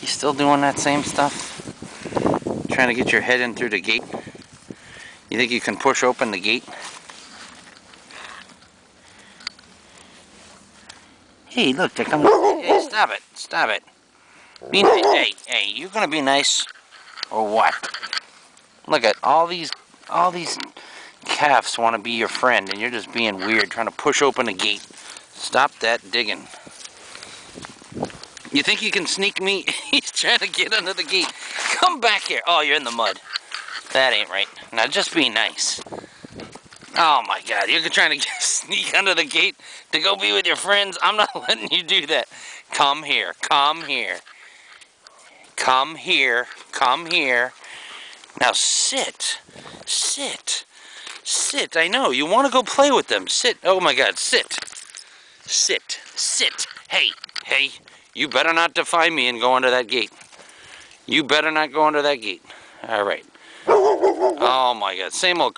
You still doing that same stuff? Trying to get your head in through the gate? You think you can push open the gate? Hey, look, they're coming. Hey, stop it. Stop it. Be nice. Hey, you gonna be nice or what? Look at all these calves want to be your friend, and you're just being weird, trying to push open a gate. Stop that digging. You think you can sneak me? He's trying to get under the gate. Come back here. Oh, you're in the mud. That ain't right. Now just be nice. Oh my God, you're trying to sneak under the gate to go be with your friends? I'm not letting you do that. Come here, come here. Come here, come here. Now sit, sit, sit. I know, you want to go play with them. Sit, oh my God, sit. Sit, sit. Hey, you better not defy me and go under that gate. You better not go under that gate. All right. Oh my God, same old